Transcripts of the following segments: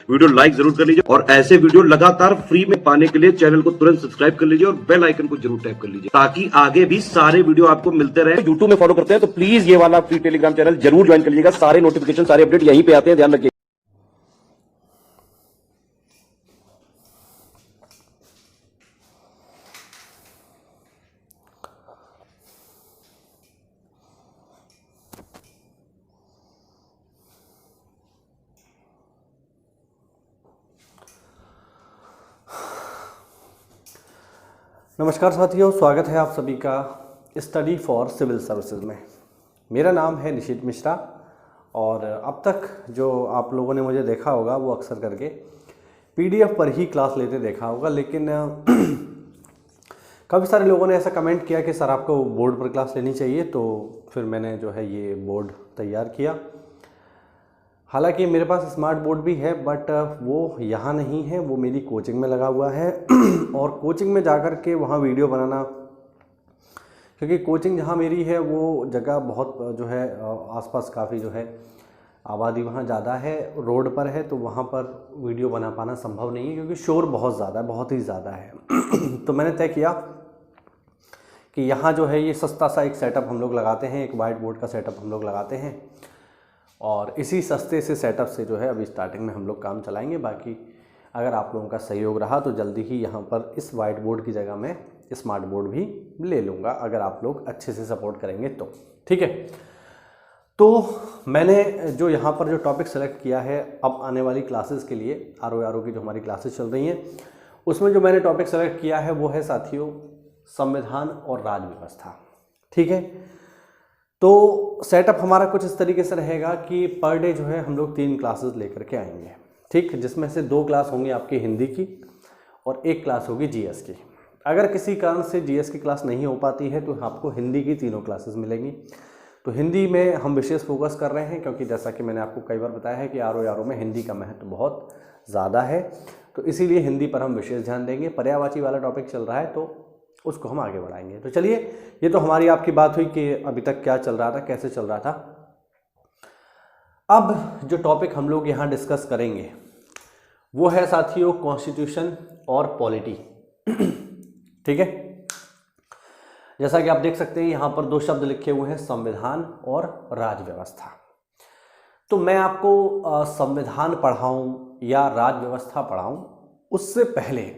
Video like जरूर कर लीजिए और ऐसे वीडियो लगातार फ्री में पाने के लिए चैनल को तुरंत सब्सक्राइब कर लीजिए और बेल आइकन को जरूर टैप कर लीजिए ताकि आगे भी सारे वीडियो आपको मिलते रहे। यूट्यूब में फॉलो करते हैं तो प्लीज ये वाला फ्री टेलीग्राम चैनल जरूर ज्वाइन कर लीजिएगा। सारे नोटिफिकेशन सारे अपडेट यहीं पे आते हैं, ध्यान रखिए। नमस्कार साथियों, स्वागत है आप सभी का स्टडी फॉर सिविल सर्विसेज में। मेरा नाम है निशित मिश्रा और अब तक जो आप लोगों ने मुझे देखा होगा वो अक्सर करके पीडीएफ पर ही क्लास लेते देखा होगा, लेकिन काफ़ी सारे लोगों ने ऐसा कमेंट किया कि सर आपको बोर्ड पर क्लास लेनी चाहिए, तो फिर मैंने जो है ये बोर्ड तैयार किया। हालांकि मेरे पास स्मार्ट बोर्ड भी है बट वो यहाँ नहीं है, वो मेरी कोचिंग में लगा हुआ है और कोचिंग में जाकर के वहाँ वीडियो बनाना, क्योंकि कोचिंग जहाँ मेरी है वो जगह बहुत जो है आसपास काफ़ी जो है आबादी वहाँ ज़्यादा है, रोड पर है, तो वहाँ पर वीडियो बना पाना संभव नहीं है क्योंकि शोर बहुत ज़्यादा है, बहुत ही ज़्यादा है। तो मैंने तय किया कि यहाँ जो है ये सस्ता सा एक सेटअप हम लोग लगाते हैं, एक वाइट बोर्ड का सेटअप हम लोग लगाते हैं और इसी सस्ते से सेटअप से जो है अभी स्टार्टिंग में हम लोग काम चलाएंगे। बाकी अगर आप लोगों का सहयोग रहा तो जल्दी ही यहाँ पर इस वाइट बोर्ड की जगह मैं स्मार्ट बोर्ड भी ले लूँगा, अगर आप लोग अच्छे से सपोर्ट करेंगे तो। ठीक है, तो मैंने जो यहाँ पर जो टॉपिक सेलेक्ट किया है अब आने वाली क्लासेस के लिए, आर की जो हमारी क्लासेस चल रही हैं उसमें जो मैंने टॉपिक सेलेक्ट किया है वो है साथियों संविधान और राज व्यवस्था। ठीक है, तो सेटअप हमारा कुछ इस तरीके से रहेगा कि पर डे जो है हम लोग 3 क्लासेस लेकर के आएंगे। ठीक, जिसमें से 2 क्लास होंगी आपकी हिंदी की और 1 क्लास होगी जीएस की। अगर किसी कारण से जीएस की क्लास नहीं हो पाती है तो आपको हिंदी की 3 क्लासेस मिलेंगी। तो हिंदी में हम विशेष फोकस कर रहे हैं क्योंकि जैसा कि मैंने आपको कई बार बताया है कि आर में हिंदी का महत्व बहुत ज़्यादा है, तो इसीलिए हिंदी पर हम विशेष ध्यान देंगे। पर्यायवाची वाला टॉपिक चल रहा है तो उसको हम आगे बढ़ाएंगे। तो चलिए, ये तो हमारी आपकी बात हुई कि अभी तक क्या चल रहा था, कैसे चल रहा था। अब जो टॉपिक हम लोग यहाँ डिस्कस करेंगे वो है साथियों कॉन्स्टिट्यूशन और पॉलिटी। ठीक है, जैसा कि आप देख सकते हैं यहाँ पर 2 शब्द लिखे हुए हैं, संविधान और राज व्यवस्था। तो मैं आपको संविधान पढ़ाऊँ या राज व्यवस्था पढ़ाऊँ उससे पहले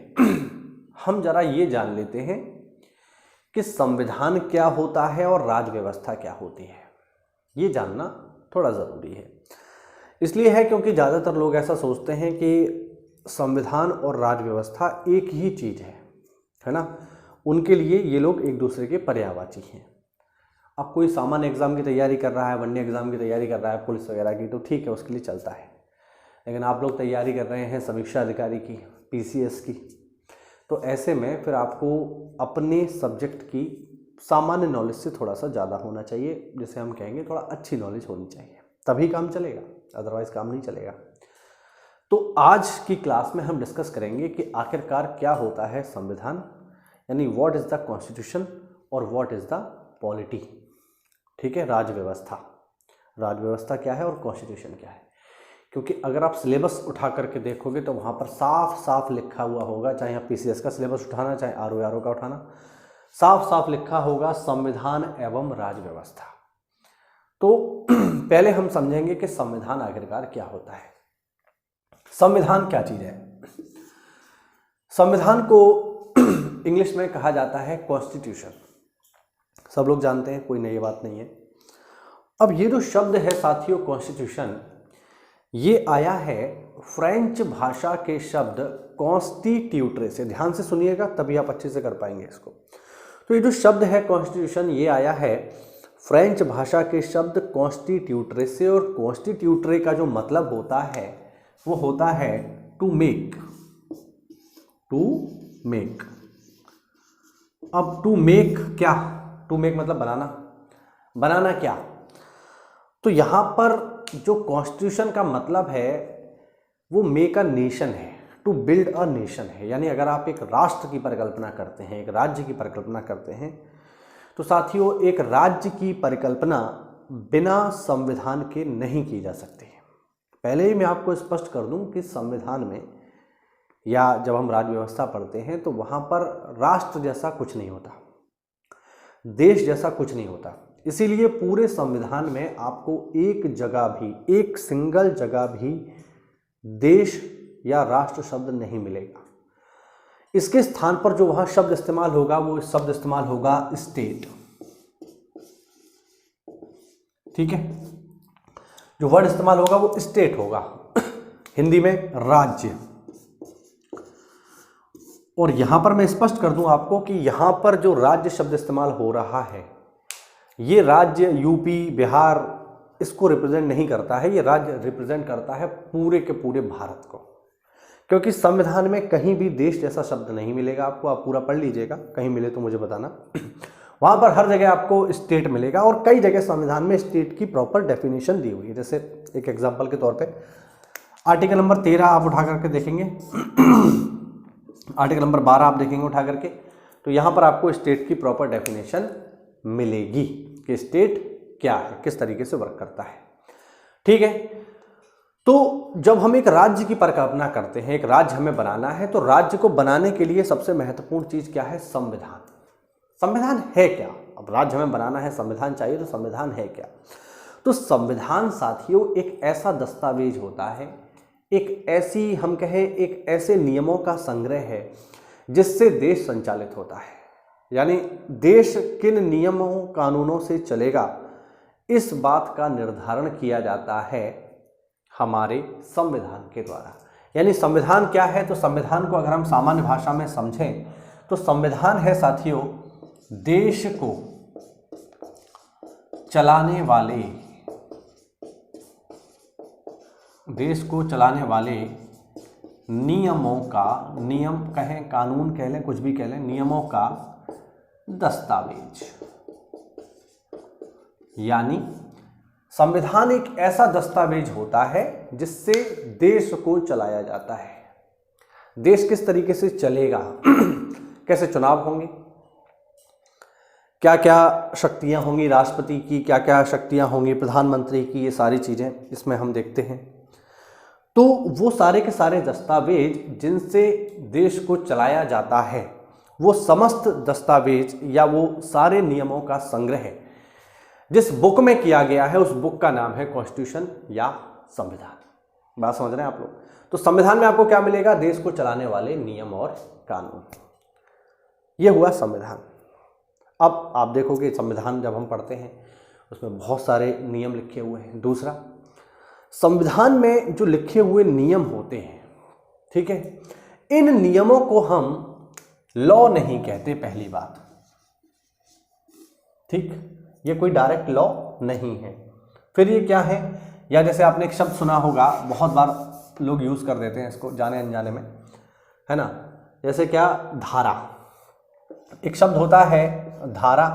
हम जरा ये जान लेते हैं कि संविधान क्या होता है और राज व्यवस्था क्या होती है। ये जानना थोड़ा ज़रूरी है, इसलिए है क्योंकि ज़्यादातर लोग ऐसा सोचते हैं कि संविधान और राज व्यवस्था एक ही चीज़ है ना। उनके लिए ये लोग एक दूसरे के पर्यायवाची हैं। अब कोई सामान्य एग्ज़ाम की तैयारी कर रहा है, वन्य एग्ज़ाम की तैयारी कर रहा है, पुलिस वगैरह की, तो ठीक है, उसके लिए चलता है। लेकिन आप लोग तैयारी कर रहे हैं समीक्षा अधिकारी की, पीसीएस की, तो ऐसे में फिर आपको अपने सब्जेक्ट की सामान्य नॉलेज से थोड़ा सा ज़्यादा होना चाहिए, जिसे हम कहेंगे थोड़ा अच्छी नॉलेज होनी चाहिए, तभी काम चलेगा, अदरवाइज़ काम नहीं चलेगा। तो आज की क्लास में हम डिस्कस करेंगे कि आखिरकार क्या होता है संविधान, यानी व्हाट इज़ द कॉन्स्टिट्यूशन और व्हाट इज़ द पॉलिटी। ठीक है, राज व्यवस्था क्या है और कॉन्स्टिट्यूशन क्या है। क्योंकि अगर आप सिलेबस उठा करके देखोगे तो वहाँ पर साफ साफ लिखा हुआ होगा, चाहे आप पीसीएस का सिलेबस उठाना चाहे आर का उठाना, साफ साफ लिखा होगा संविधान एवं राज व्यवस्था। तो पहले हम समझेंगे कि संविधान आखिरकार क्या होता है। संविधान क्या चीज़ है। संविधान को इंग्लिश में कहा जाता है कॉन्स्टिट्यूशन, सब लोग जानते हैं, कोई नई बात नहीं है। अब ये जो शब्द है साथियों कॉन्स्टिट्यूशन, ये आया है फ्रेंच भाषा के शब्द कॉन्स्टिट्यूटरे से। ध्यान से सुनिएगा तभी आप अच्छे से कर पाएंगे इसको। तो ये जो शब्द है कॉन्स्टिट्यूशन, ये आया है फ्रेंच भाषा के शब्द कॉन्स्टिट्यूटरे से, और कॉन्स्टिट्यूटरे का जो मतलब होता है वो होता है टू मेक। अब टू मेक क्या, टू मेक मतलब बनाना क्या। तो यहाँ पर जो कॉन्स्टिट्यूशन का मतलब है वो मेक अ नेशन है, टू बिल्ड अ नेशन है। यानी अगर आप एक राष्ट्र की परिकल्पना करते हैं, एक राज्य की परिकल्पना करते हैं, तो साथियों एक राज्य की परिकल्पना बिना संविधान के नहीं की जा सकती है। पहले ही मैं आपको स्पष्ट कर दूं कि संविधान में या जब हम राज्य व्यवस्था पढ़ते हैं तो वहाँ पर राष्ट्र जैसा कुछ नहीं होता, देश जैसा कुछ नहीं होता। इसीलिए पूरे संविधान में आपको एक जगह भी, एक सिंगल जगह भी देश या राष्ट्र शब्द नहीं मिलेगा। इसके स्थान पर जो वहाँ शब्द इस्तेमाल होगा वो शब्द इस्तेमाल होगा स्टेट। ठीक है, जो वर्ड इस्तेमाल होगा वो स्टेट होगा, हिंदी में राज्य। और यहां पर मैं स्पष्ट कर दूं आपको कि यहां पर जो राज्य शब्द इस्तेमाल हो रहा है ये राज्य यूपी बिहार इसको रिप्रेजेंट नहीं करता है, ये राज्य रिप्रेजेंट करता है पूरे के पूरे भारत को। क्योंकि संविधान में कहीं भी देश जैसा शब्द नहीं मिलेगा आपको, आप पूरा पढ़ लीजिएगा, कहीं मिले तो मुझे बताना। वहां पर हर जगह आपको स्टेट मिलेगा और कई जगह संविधान में स्टेट की प्रॉपर डेफिनेशन दी हुई है। जैसे एक एग्जांपल के तौर पे आर्टिकल नंबर 13 आप उठा करके देखेंगे, आर्टिकल नंबर 12 आप देखेंगे उठा करके, तो यहां पर आपको स्टेट की प्रॉपर डेफिनेशन मिलेगी कि स्टेट क्या है, किस तरीके से वर्क करता है। ठीक है, तो जब हम एक राज्य की परिकल्पना करते हैं, एक राज्य हमें बनाना है, तो राज्य को बनाने के लिए सबसे महत्वपूर्ण चीज क्या है? संविधान। संविधान है क्या? अब राज्य हमें बनाना है, संविधान चाहिए, तो संविधान है क्या? तो संविधान साथियों एक ऐसा दस्तावेज होता है, एक ऐसी, हम कहें एक ऐसे नियमों का संग्रह है जिससे देश संचालित होता है। यानी देश किन नियमों कानूनों से चलेगा इस बात का निर्धारण किया जाता है हमारे संविधान के द्वारा। यानी संविधान क्या है? तो संविधान को अगर हम सामान्य भाषा में समझें तो संविधान है साथियों देश को चलाने वाले, देश को चलाने वाले नियमों का, नियम कहें, कानून कह लें, कुछ भी कह लें, नियमों का दस्तावेज। यानी संविधान एक ऐसा दस्तावेज होता है जिससे देश को चलाया जाता है। देश किस तरीके से चलेगा, कैसे चुनाव होंगे, क्या क्या शक्तियां होंगी राष्ट्रपति की, क्या क्या शक्तियां होंगी प्रधानमंत्री की, ये सारी चीजें इसमें हम देखते हैं। तो वो सारे के सारे दस्तावेज जिनसे देश को चलाया जाता है, वो समस्त दस्तावेज या वो सारे नियमों का संग्रह है जिस बुक में किया गया है, उस बुक का नाम है कॉन्स्टिट्यूशन या संविधान। बात समझ रहे हैं आप लोग? तो संविधान में आपको क्या मिलेगा? देश को चलाने वाले नियम और कानून। ये हुआ संविधान। अब आप देखोगे संविधान जब हम पढ़ते हैं उसमें बहुत सारे नियम लिखे हुए हैं। दूसरा, संविधान में जो लिखे हुए नियम होते हैं, ठीक है, इन नियमों को हम लॉ नहीं कहते, पहली बात। ठीक, ये कोई डायरेक्ट लॉ नहीं है। फिर ये क्या है? या जैसे आपने एक शब्द सुना होगा, बहुत बार लोग यूज कर देते हैं इसको जाने अनजाने में, है ना, जैसे क्या? धारा। एक शब्द होता है धारा,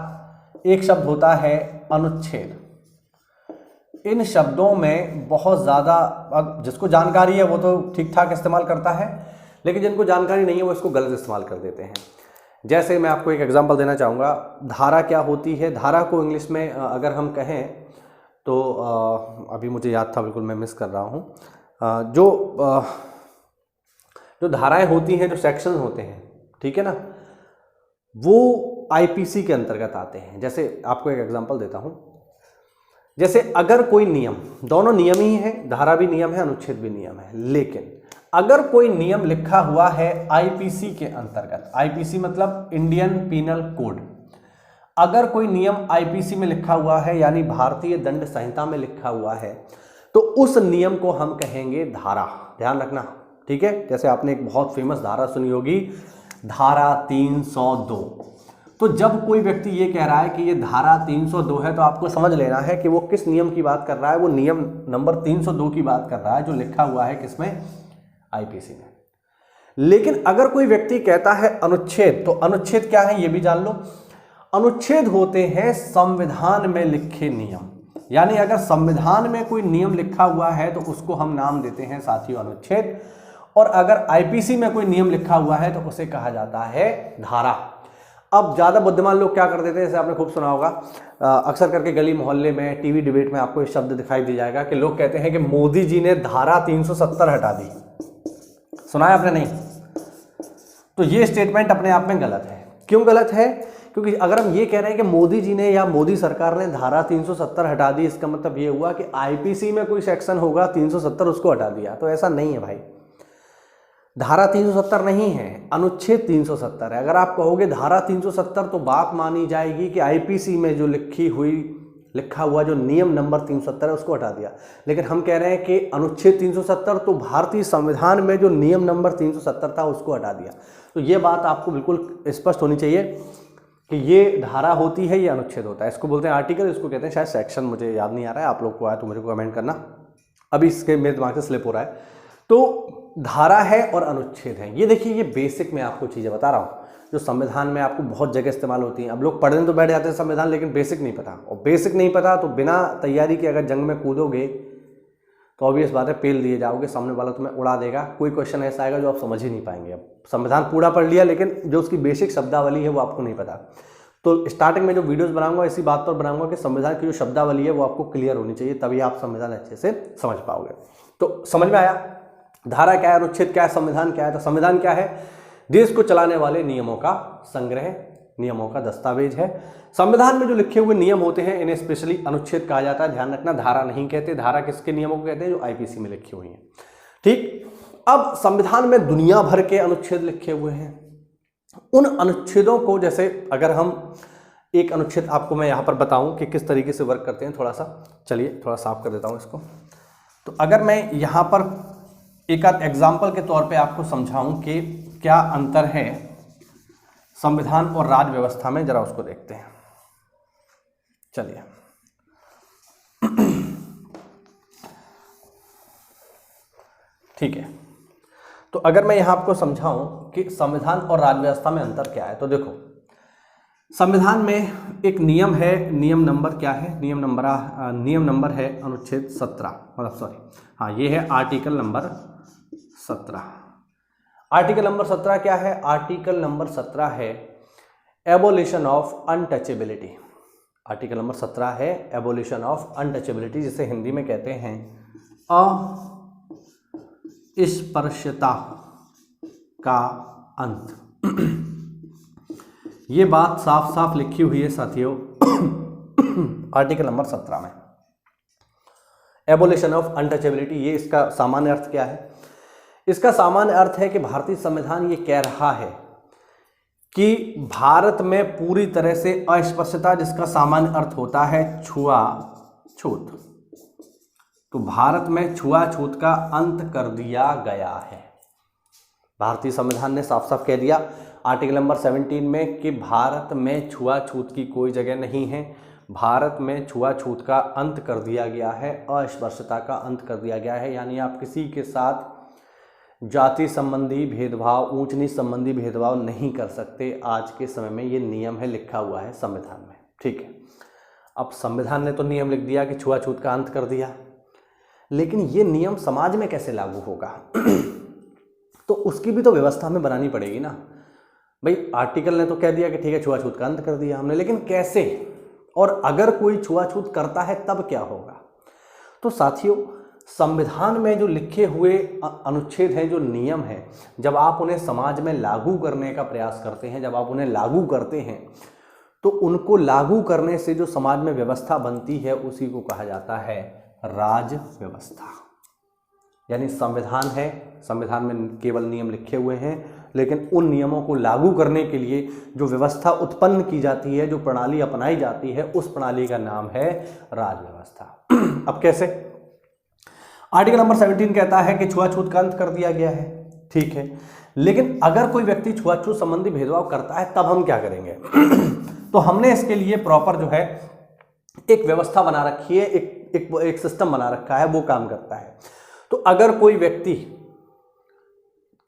एक शब्द होता है अनुच्छेद। इन शब्दों में बहुत ज़्यादा, अब जिसको जानकारी है वो तो ठीक ठाक इस्तेमाल करता है, लेकिन जिनको जानकारी नहीं है वो इसको गलत इस्तेमाल कर देते हैं। जैसे मैं आपको एक एग्जांपल देना चाहूँगा, धारा क्या होती है? धारा को इंग्लिश में अगर हम कहें तो अभी मुझे याद था, बिल्कुल मैं मिस कर रहा हूँ, जो धाराएं होती हैं, जो सेक्शन होते हैं, ठीक है ना, वो आईपीसी के अंतर्गत आते हैं। जैसे आपको एक एग्जांपल देता हूँ, जैसे अगर कोई नियम, दोनों नियम ही है, धारा भी नियम है, अनुच्छेद भी नियम है, लेकिन अगर कोई नियम लिखा हुआ है आईपीसी के अंतर्गत, आईपीसी मतलब इंडियन पीनल कोड, अगर कोई नियम आईपीसी में लिखा हुआ है यानी भारतीय दंड संहिता में लिखा हुआ है, तो उस नियम को हम कहेंगे धारा। ध्यान रखना, ठीक है। जैसे आपने एक बहुत फेमस धारा सुनी होगी, धारा 302। तो जब कोई व्यक्ति ये कह रहा है कि ये धारा 302 है, तो आपको समझ लेना है कि वो किस नियम की बात कर रहा है। वो नियम नंबर 302 की बात कर रहा है, जो लिखा हुआ है किसमें? आईपीसी में। लेकिन अगर कोई व्यक्ति कहता है अनुच्छेद, तो अनुच्छेद क्या है ये भी जान लो। अनुच्छेद होते हैं संविधान में लिखे नियम, यानी अगर संविधान में कोई नियम लिखा हुआ है तो उसको हम नाम देते हैं साथियों अनुच्छेद, और अगर आईपीसी में कोई नियम लिखा हुआ है तो उसे कहा जाता है धारा। अब ज़्यादा बुद्धिमान लोग क्या कर देते हैं, जैसे आपने खूब सुना होगा, अक्सर करके गली मोहल्ले में, टीवी डिबेट में आपको ये शब्द दिखाई दे जाएगा कि लोग कहते हैं कि मोदी जी ने धारा 370 हटा दी। सुना है आपने? नहीं। तो ये स्टेटमेंट अपने आप में गलत है। क्यों गलत है? क्योंकि अगर हम ये कह रहे हैं कि मोदी जी ने या मोदी सरकार ने धारा 370 हटा दी, इसका मतलब ये हुआ कि आईपीसी में कोई सेक्शन होगा 370 उसको हटा दिया, तो ऐसा नहीं है भाई। धारा 370 नहीं है, अनुच्छेद 370 है। अगर आप कहोगे धारा 370 तो बात मानी जाएगी कि आईपीसी में जो लिखा हुआ जो नियम नंबर 370 है उसको हटा दिया, लेकिन हम कह रहे हैं कि अनुच्छेद 370 तो भारतीय संविधान में जो नियम नंबर 370 था उसको हटा दिया। तो ये बात आपको बिल्कुल स्पष्ट होनी चाहिए कि ये धारा होती है, ये अनुच्छेद होता है। इसको बोलते हैं आर्टिकल, इसको कहते हैं शायद सेक्शन, मुझे याद नहीं आ रहा है। आप लोग को आया तो मुझे कमेंट करना, अभी इसके मेरे दिमाग से स्लिप हो रहा है। तो धारा है और अनुच्छेद है। ये देखिए, ये बेसिक में आपको चीज़ें बता रहा हूँ जो संविधान में आपको बहुत जगह इस्तेमाल होती हैं। अब लोग पढ़ने तो बैठ जाते हैं संविधान, लेकिन बेसिक नहीं पता, और बेसिक नहीं पता तो बिना तैयारी के अगर जंग में कूदोगे तो ऑब्वियस बात है पेल दिए जाओगे, सामने वाला तुम्हें उड़ा देगा। कोई क्वेश्चन ऐसा आएगा जो आप समझ ही नहीं पाएंगे। अब संविधान पूरा पढ़ लिया, लेकिन जो उसकी बेसिक शब्दावली है वो आपको नहीं पता। तो स्टार्टिंग में जो वीडियोस बनाऊंगा इसी बात पर बनाऊंगा कि संविधान की जो शब्दावली है वो आपको क्लियर होनी चाहिए, तभी आप संविधान अच्छे से समझ पाओगे। तो समझ में आया धारा क्या है, अनुच्छेद क्या है, संविधान क्या है? तो संविधान क्या है? देश को चलाने वाले नियमों का संग्रह, नियमों का दस्तावेज है। संविधान में जो लिखे हुए नियम होते हैं इन्हें स्पेशली अनुच्छेद कहा जाता है। ध्यान रखना, धारा नहीं कहते। धारा किसके नियमों को कहते हैं? जो आईपीसी में लिखी हुई हैं। ठीक। अब संविधान में दुनिया भर के अनुच्छेद लिखे हुए हैं। उन अनुच्छेदों को, जैसे अगर हम एक अनुच्छेद आपको मैं यहाँ पर बताऊं कि किस तरीके से वर्क करते हैं, थोड़ा सा चलिए थोड़ा साफ कर देता हूँ इसको। तो अगर मैं यहाँ पर एक आध एग्जाम्पल के तौर पे आपको समझाऊं कि क्या अंतर है संविधान और राज्य व्यवस्था में, जरा उसको देखते हैं। चलिए ठीक है। तो अगर मैं यहां आपको समझाऊं कि संविधान और राज्य व्यवस्था में अंतर क्या है, तो देखो संविधान में एक नियम है, नियम नंबर क्या है? नियम नंबर है अनुच्छेद 17, मतलब सॉरी हाँ, ये है आर्टिकल नंबर 17। आर्टिकल नंबर 17 क्या है? आर्टिकल नंबर 17 है abolition of untouchability. Article number 17 है एबोलिशन ऑफ अनटचेबिलिटी, जिसे हिंदी में कहते हैं अस्पृश्यता का अंत। ये बात साफ साफ लिखी हुई है साथियों आर्टिकल नंबर 17 में, एबोलिशन ऑफ अनटचेबिलिटी। ये इसका सामान्य अर्थ क्या है? इसका सामान्य अर्थ है कि भारतीय संविधान ये कह रहा है कि भारत में पूरी तरह से अस्पृश्यता, जिसका सामान्य अर्थ होता है छुआछूत, तो भारत में छुआछूत का अंत कर दिया गया है। भारतीय संविधान ने साफ साफ कह दिया आर्टिकल नंबर 17 में कि भारत में छुआछूत की कोई जगह नहीं है। भारत में छुआछूत का अंत कर दिया गया है, अस्पृश्यता का अंत कर दिया गया है। यानी आप किसी के साथ जाति संबंधी भेदभाव, ऊंच नीच संबंधी भेदभाव नहीं कर सकते। आज के समय में ये नियम है, लिखा हुआ है संविधान में। ठीक है। अब संविधान ने तो नियम लिख दिया कि छुआछूत का अंत कर दिया, लेकिन ये नियम समाज में कैसे लागू होगा? तो उसकी भी तो व्यवस्था हमें बनानी पड़ेगी ना भाई। आर्टिकल ने तो कह दिया कि ठीक है छुआछूत का अंत कर दिया हमने, लेकिन कैसे? और अगर कोई छुआछूत करता है तब क्या होगा? तो साथियों, संविधान में जो लिखे हुए अनुच्छेद हैं, जो नियम हैं, जब आप उन्हें समाज में लागू करने का प्रयास करते हैं, जब आप उन्हें लागू करते हैं, तो उनको लागू करने से जो समाज में व्यवस्था बनती है उसी को कहा जाता है राज व्यवस्था। यानी संविधान है, संविधान में केवल नियम लिखे हुए हैं, लेकिन उन नियमों को लागू करने के लिए जो व्यवस्था उत्पन्न की जाती है, जो प्रणाली अपनाई जाती है, उस प्रणाली का नाम है राज व्यवस्था। अब कैसे? आर्टिकल नंबर 17 कहता है कि छुआछूत का अंत कर दिया गया है। ठीक है, लेकिन अगर कोई व्यक्ति छुआछूत संबंधी भेदभाव करता है तब हम क्या करेंगे? तो हमने इसके लिए प्रॉपर जो है एक व्यवस्था बना रखी है, एक सिस्टम बना रखा है, वो काम करता है। तो अगर कोई व्यक्ति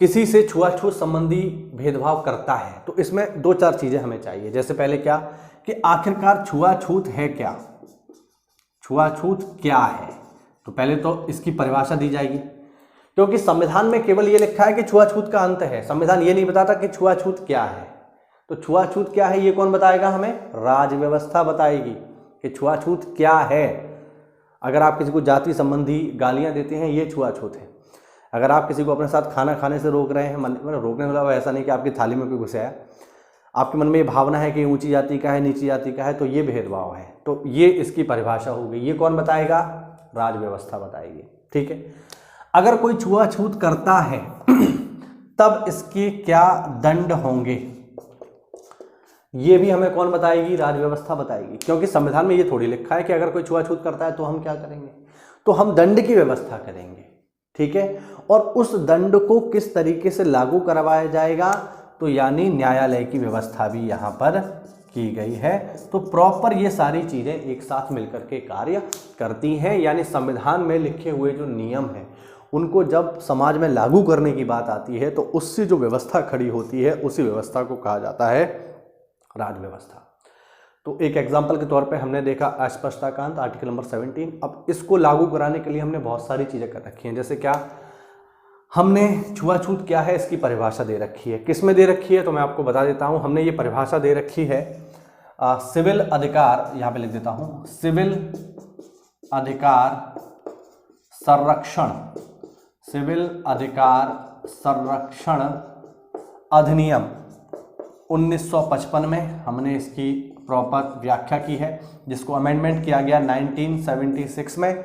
किसी से छुआछूत संबंधी भेदभाव करता है तो इसमें दो चार चीजें हमें चाहिए। जैसे पहले क्या कि आखिरकार छुआछूत है क्या? छुआछूत क्या है? तो पहले तो इसकी परिभाषा दी जाएगी, क्योंकि संविधान में केवल ये लिखा है कि छुआछूत का अंत है। संविधान ये नहीं बताता कि छुआछूत क्या है। तो छुआछूत क्या है ये कौन बताएगा हमें? राज व्यवस्था बताएगी कि छुआछूत क्या है। अगर आप किसी को जाति संबंधी गालियां देते हैं ये छुआछूत है। अगर आप किसी को अपने साथ खाना खाने से रोक रहे हैं, मतलब रोकने वाला ऐसा नहीं कि आपकी थाली में कोई घुसे आया, आपके मन में ये भावना है कि ऊंची जाति का है नीची जाति का है, तो ये भेदभाव है। तो ये इसकी परिभाषा हो गई। ये कौन बताएगा? राज व्यवस्था बताएगी। ठीक है। अगर कोई छुआछूत करता है तब इसके क्या दंड होंगे, ये भी हमें कौन बताएगी? राज व्यवस्था बताएगी। क्योंकि संविधान में ये थोड़ी लिखा है कि अगर कोई छुआछूत करता है तो हम क्या करेंगे, तो हम दंड की व्यवस्था करेंगे। ठीक है। और उस दंड को किस तरीके से लागू करवाया जाएगा, तो यानी न्यायालय की व्यवस्था भी यहाँ पर की गई है। तो प्रॉपर ये सारी चीजें एक साथ मिलकर के कार्य करती हैं। यानी संविधान में लिखे हुए जो नियम हैं उनको जब समाज में लागू करने की बात आती है तो उससे जो व्यवस्था खड़ी होती है उसी व्यवस्था को कहा जाता है राज व्यवस्था। तो एक एग्जाम्पल के तौर पे हमने देखा अस्पृश्यता कांड आर्टिकल नंबर 17। अब इसको लागू कराने के लिए हमने बहुत सारी चीजें कर रखी हैं। जैसे क्या, हमने छुआछूत क्या है इसकी परिभाषा दे रखी है। किस में दे रखी है तो मैं आपको बता देता हूं। हमने ये परिभाषा दे रखी है सिविल अधिकार, यहां पे लिख देता हूं, सिविल अधिकार संरक्षण, सिविल अधिकार संरक्षण अधिनियम 1955 में हमने इसकी प्रॉपर व्याख्या की है, जिसको अमेंडमेंट किया गया 1976 में।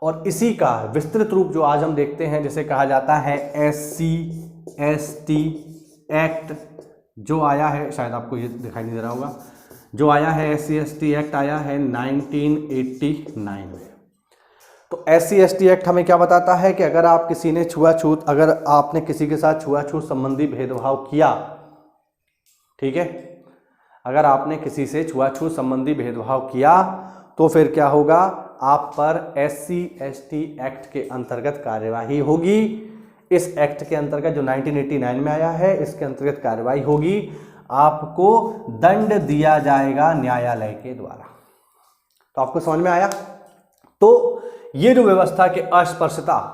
और इसी का विस्तृत रूप जो आज हम देखते हैं, जिसे कहा जाता है SC/ST एक्ट, जो आया है, शायद आपको ये दिखाई नहीं दे रहा होगा, जो आया है SC/ST एक्ट आया है 1989 में। तो SC/ST एक्ट हमें क्या बताता है कि अगर आप किसी ने छुआछूत, अगर आपने किसी के साथ छुआछूत संबंधी भेदभाव किया, ठीक है, अगर आपने किसी से छुआछूत संबंधी भेदभाव किया तो फिर क्या होगा, आप पर SC/ST एक्ट के अंतर्गत कार्यवाही होगी। इस एक्ट के अंतर्गत जो 1989 में आया है, इसके अंतर्गत कार्यवाही होगी, आपको दंड दिया जाएगा न्यायालय के द्वारा। तो आपको समझ में आया? तो ये जो व्यवस्था के अस्पृश्यता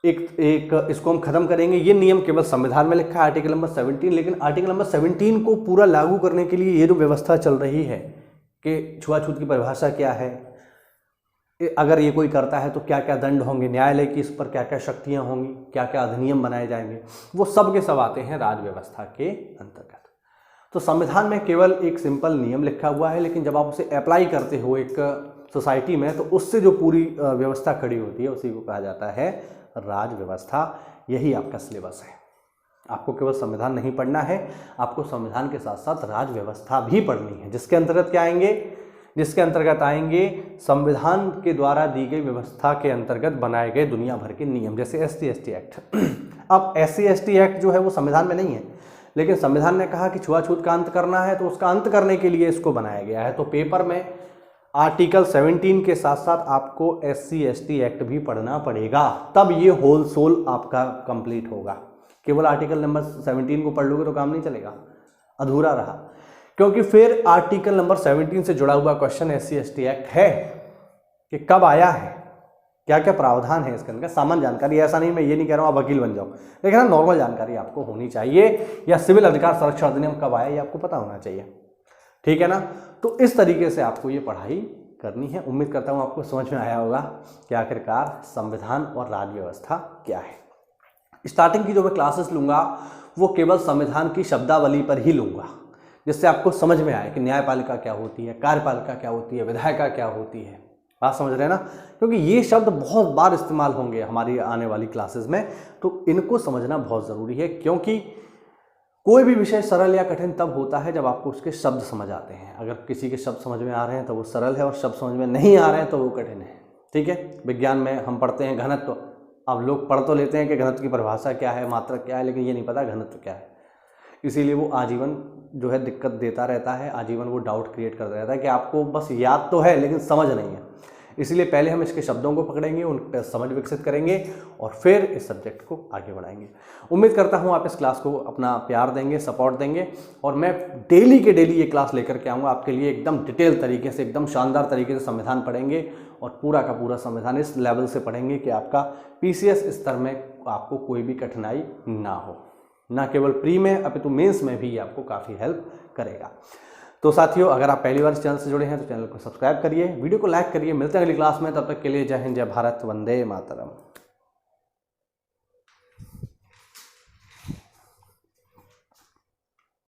एक इसको हम खत्म करेंगे। ये नियम केवल संविधान में लिखा है आर्टिकल नंबर 17, लेकिन आर्टिकल नंबर 17 को पूरा लागू करने के लिए ये जो व्यवस्था चल रही है कि छुआछूत की परिभाषा क्या है, अगर ये कोई करता है तो क्या क्या दंड होंगे, न्यायालय की इस पर क्या क्या शक्तियां होंगी, क्या क्या अधिनियम बनाए जाएंगे, वो सब के सब आते हैं राज व्यवस्था के अंतर्गत। तो संविधान में केवल एक सिंपल नियम लिखा हुआ है, लेकिन जब आप उसे अप्लाई करते हो एक सोसाइटी में तो उससे जो पूरी व्यवस्था खड़ी होती है उसी को कहा जाता है राज व्यवस्था। यही आपका सिलेबस है। आपको केवल संविधान नहीं पढ़ना है, आपको संविधान के साथ साथ राज व्यवस्था भी पढ़नी है, जिसके अंतर्गत क्या आएंगे, जिसके अंतर्गत आएंगे संविधान के द्वारा दी गई व्यवस्था के अंतर्गत बनाए गए दुनिया भर के नियम, जैसे SC/ST एक्ट। अब SC/ST एक्ट जो है वो संविधान में नहीं है, लेकिन संविधान ने कहा कि छुआछूत का अंत करना है, तो उसका अंत करने के लिए इसको बनाया गया है। तो पेपर में आर्टिकल 17 के साथ साथ आपको SC/ST एक्ट भी पढ़ना पड़ेगा, तब ये होल सोल आपका कंप्लीट होगा। केवल आर्टिकल नंबर 17 को पढ़ लोगे तो काम नहीं चलेगा, अधूरा रहा। क्योंकि फिर आर्टिकल नंबर 17 से जुड़ा हुआ क्वेश्चन SC/ST एक्ट है कि कब आया है, क्या क्या प्रावधान है इसके अंदर, सामान्य जानकारी। ऐसा नहीं, मैं ये नहीं कह रहा हूँ आप वकील बन जाओ, लेकिन हाँ नॉर्मल जानकारी आपको होनी चाहिए। या सिविल अधिकार संरक्षण अधिनियम कब आया ये आपको पता होना चाहिए, ठीक है ना। तो इस तरीके से आपको ये पढ़ाई करनी है। उम्मीद करता हूँ आपको समझ में आया होगा कि आखिरकार संविधान और राज व्यवस्था क्या है। स्टार्टिंग की जो मैं क्लासेस लूँगा वो केवल संविधान की शब्दावली पर ही लूँगा, जिससे आपको समझ में आए कि न्यायपालिका क्या होती है, कार्यपालिका क्या होती है, विधायिका क्या होती है। बात समझ रहे हैं ना, क्योंकि ये शब्द बहुत बार इस्तेमाल होंगे हमारी आने वाली क्लासेस में, तो इनको समझना बहुत ज़रूरी है। क्योंकि कोई भी विषय सरल या कठिन तब होता है जब आपको उसके शब्द समझ आते हैं। अगर किसी के शब्द समझ में आ रहे हैं तो वो सरल है, और शब्द समझ में नहीं आ रहे हैं तो वो कठिन है, ठीक है। विज्ञान में हम पढ़ते हैं घनत्व, अब लोग पढ़ तो लेते हैं कि घनत्व की परिभाषा क्या है, मात्रक क्या है, लेकिन ये नहीं पता घनत्व क्या है। इसीलिए वो आजीवन जो है दिक्कत देता रहता है, आजीवन वो डाउट क्रिएट करता रहता है कि आपको बस याद तो है लेकिन समझ नहीं है। इसीलिए पहले हम इसके शब्दों को पकड़ेंगे, उन पर समझ विकसित करेंगे और फिर इस सब्जेक्ट को आगे बढ़ाएंगे। उम्मीद करता हूँ आप इस क्लास को अपना प्यार देंगे, सपोर्ट देंगे, और मैं डेली के डेली ये क्लास लेकर के आऊँगा आपके लिए एकदम डिटेल तरीके से, एकदम शानदार तरीके से संविधान पढ़ेंगे, और पूरा का पूरा संविधान इस लेवल से पढ़ेंगे कि आपका PCS स्तर में आपको कोई भी कठिनाई ना हो। ना केवल प्री में अपितु मेंस में भी ये आपको काफ़ी हेल्प करेगा। तो साथियों, अगर आप पहली बार इस चैनल से जुड़े हैं तो चैनल को सब्सक्राइब करिए, वीडियो को लाइक करिए। मिलते हैं अगली क्लास में, तब तक के लिए जय हिंद, जय भारत, वंदे मातरम।